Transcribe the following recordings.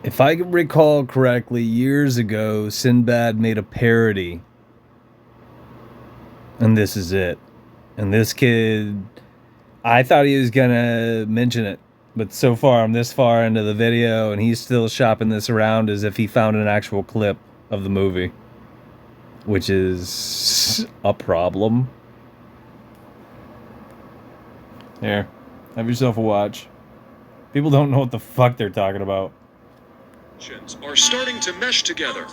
If I can recall correctly, years ago, Sinbad made a parody. And this is it. And this kid, I thought he was gonna mention it. But so far, I'm this far into the video, and he's still shopping this around as if he found an actual clip of the movie. Which is a problem. Here, have yourself a watch. People don't know what the fuck they're talking about. Are starting to mesh together.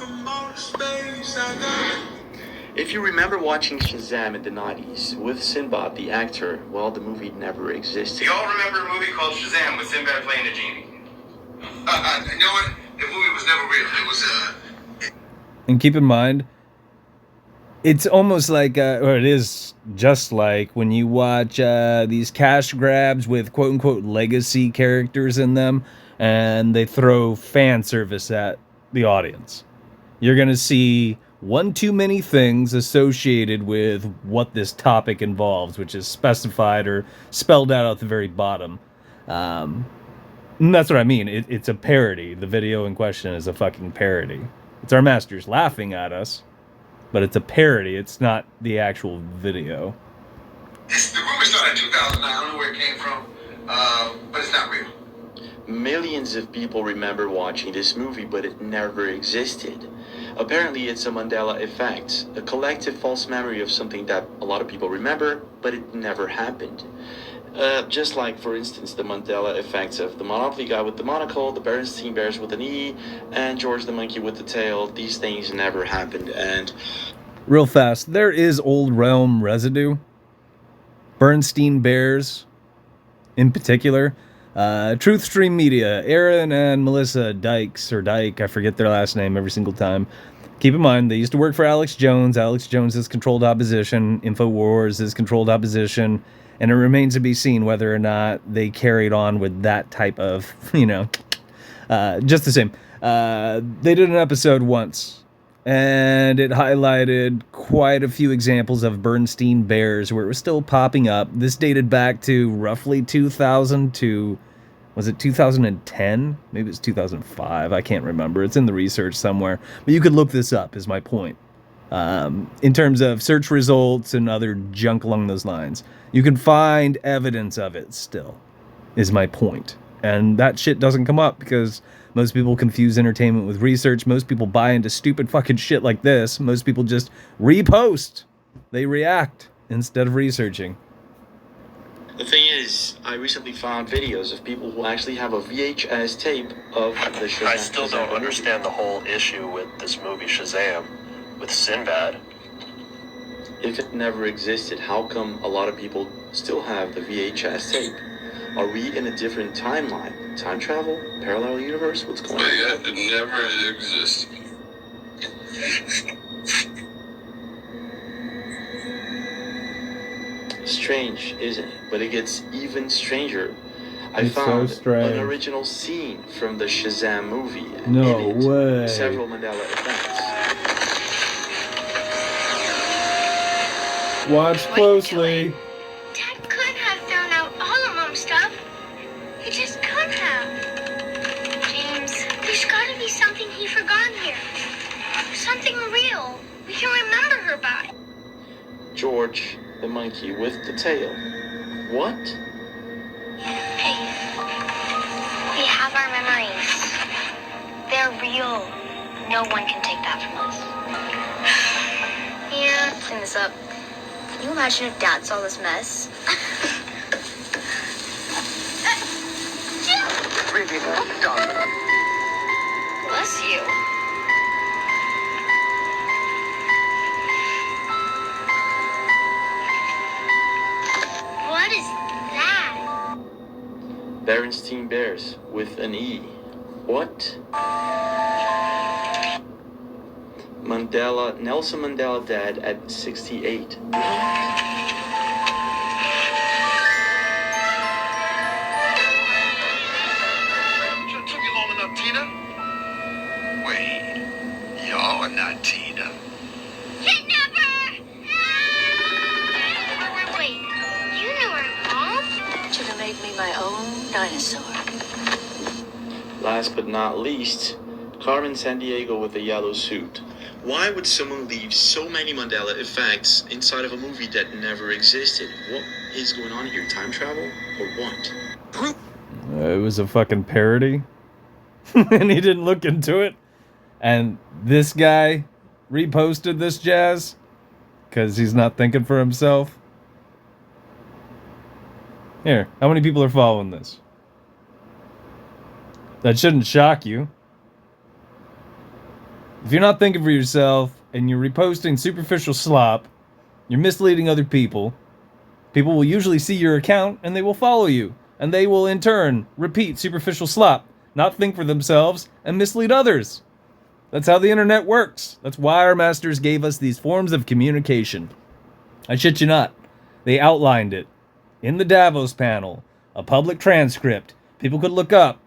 If you remember watching Shazam in the 90s with Sinbad, the actor, well, the movie never existed. Do y'all remember a movie called Shazam with Sinbad playing a genie? You know what? The movie was never real. It was, And keep in mind, it's almost like, or it is just like when you watch these cash grabs with quote-unquote legacy characters in them, and they throw fan service at the audience. You're going to see one too many things associated with what this topic involves, which is specified or spelled out at the very bottom. And that's what I mean. It's a parody. The video in question is a fucking parody. It's our masters laughing at us, but it's a parody. It's not the actual video. the rumor started in 2009. I don't know where it came from, but it's not real. Millions of people remember watching this movie, but it never existed. Apparently, it's a Mandela effect, a collective false memory of something that a lot of people remember, but it never happened. Just like, for instance, the Mandela effects of the Monopoly guy with the monocle, the Berenstain Bears with an E, and George the monkey with the tail. These things never happened, and... Real fast, there is old realm residue. Bernstein Bears, in particular. Truth Stream Media, Aaron and Melissa Dykes, or Dyke, I forget their last name every single time. Keep in mind, they used to work for Alex Jones. Alex Jones is controlled opposition. InfoWars is controlled opposition. And it remains to be seen whether or not they carried on with that type of, just the same. They did an episode once, and it highlighted quite a few examples of Bernstein Bears where it was still popping up. This dated back to roughly 2000 to, was it 2010? Maybe it's 2005. I can't remember. It's in the research somewhere. But you could look this up, is my point. In terms of search results and other junk along those lines. You can find evidence of it still, is my point. And that shit doesn't come up because most people confuse entertainment with research. Most people buy into stupid fucking shit like this. Most people just repost. They react instead of researching. The thing is, I recently found videos of people who actually have a VHS tape of the Shazam. I still don't understand the whole issue with this movie Shazam, with Sinbad. If it never existed, how come a lot of people still have the VHS tape? Are we in a different timeline? Time travel? Parallel universe? What's going on? Yeah, it never existed. Strange, isn't it? But it gets even stranger. I It's so found strange. an original scene from the Shazam movie. No In it, way. Several Mandela effects. Watch closely. Dad could have thrown out all of Mom's stuff. He just could have. James, there's gotta be something he forgot here. Something real we can remember her by. George, the monkey with the tail. What? Hey, we have our memories. They're real. No one can take that from us. Yeah, clean this up. Can you imagine if Dad saw this mess? Really well done. Bless you. What is that? Berenstain Bears with an E. What? Nelson Mandela dead at 68. Took you long enough, Tina? Wait, you're not Tina. Kidnapper! Wait, you knew her, Mom? Should have made me my own dinosaur. Last but not least, Carmen Sandiego with a yellow suit. Why would someone leave so many Mandela effects inside of a movie that never existed? What is going on here? Time travel? Or what? It was a fucking parody. And he didn't look into it. And this guy reposted this jazz because he's not thinking for himself. Here, how many people are following this? That shouldn't shock you. If you're not thinking for yourself and you're reposting superficial slop, you're misleading other people. People will usually see your account and they will follow you. And they will in turn repeat superficial slop, not think for themselves, and mislead others. That's how the internet works. That's why our masters gave us these forms of communication. I shit you not. They outlined it in the Davos panel, a public transcript. People could look up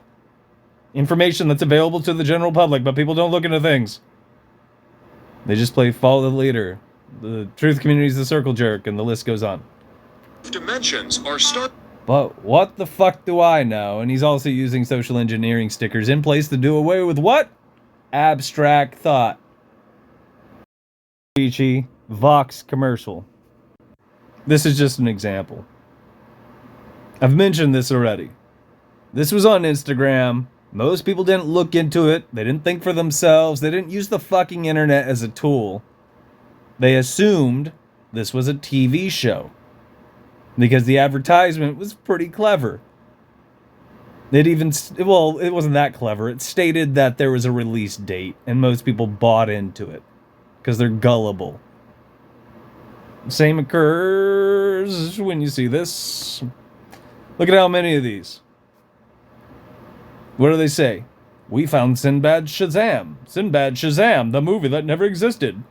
information that's available to the general public, but people don't look into things. They just play follow the leader. The truth community is the circle jerk, and the list goes on. Dimensions are But what the fuck do I know? And he's also using social engineering stickers in place to do away with what? Abstract thought. Vox commercial. This is just an example. I've mentioned this already. This was on Instagram. Most people didn't look into it. They didn't think for themselves. They didn't use the fucking internet as a tool. They assumed this was a TV show. Because the advertisement was pretty clever. It wasn't that clever. It stated that there was a release date, and most people bought into it. Because they're gullible. Same occurs when you see this. Look at how many of these. What do they say? We found Sinbad Shazam. Sinbad Shazam, the movie that never existed.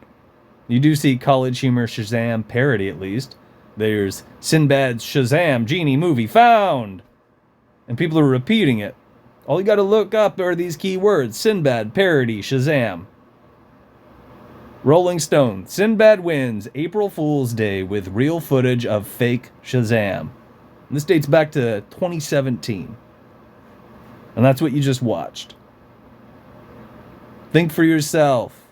You do see College Humor Shazam parody at least. There's Sinbad's Shazam Genie movie found. And people are repeating it. All you gotta look up are these keywords. Sinbad parody Shazam. Rolling Stone. Sinbad wins April Fool's Day with real footage of fake Shazam. And this dates back to 2017. And that's what you just watched. Think for yourself.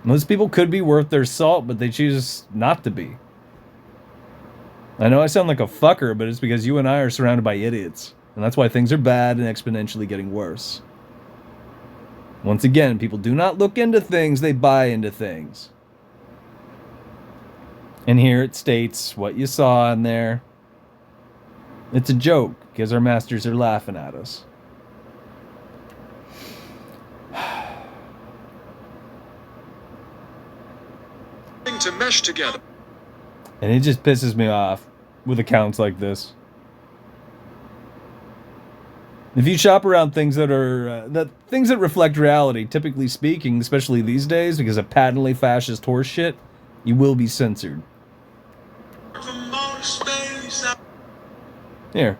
Most people could be worth their salt, but they choose not to be. I know I sound like a fucker, but it's because you and I are surrounded by idiots. And that's why things are bad and exponentially getting worse. Once again, people do not look into things, they buy into things. And here it states what you saw in there. It's a joke, because our masters are laughing at us. to mesh together. And it just pisses me off with accounts like this. If you shop around things that are things that reflect reality, typically speaking, especially these days, because of patently fascist horse shit, you will be censored. Here,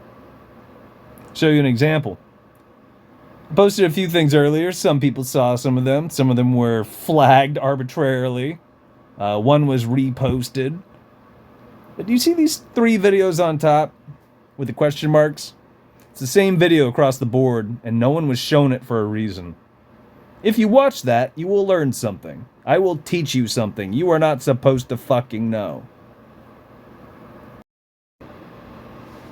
show you an example. I posted a few things earlier. Some people saw some of them. Some of them were flagged arbitrarily. One was reposted. But do you see these 3 videos on top with the question marks? It's the same video across the board, and no one was shown it for a reason. If you watch that, you will learn something. I will teach you something you are not supposed to fucking know.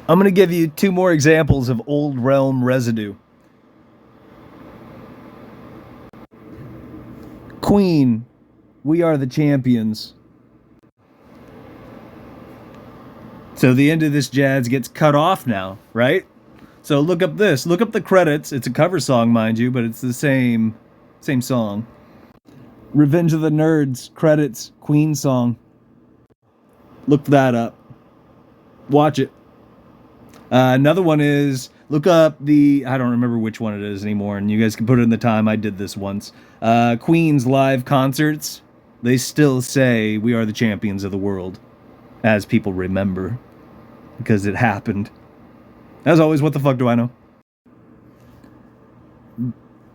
I'm going to give you 2 more examples of old realm residue. Queen, we are the champions. So the end of this jazz gets cut off now, right? So look up this. Look up the credits. It's a cover song, mind you, but it's the same song. Revenge of the Nerds, credits, Queen song. Look that up. Watch it. Another one is, look up I don't remember which one it is anymore, and you guys can put it in the time. I did this once. Queen's live concerts. They still say we are the champions of the world, as people remember, because it happened. As always, what the fuck do I know?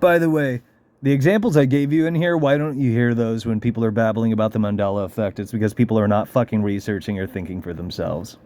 By the way, the examples I gave you in here, why don't you hear those when people are babbling about the Mandela effect? It's because people are not fucking researching or thinking for themselves.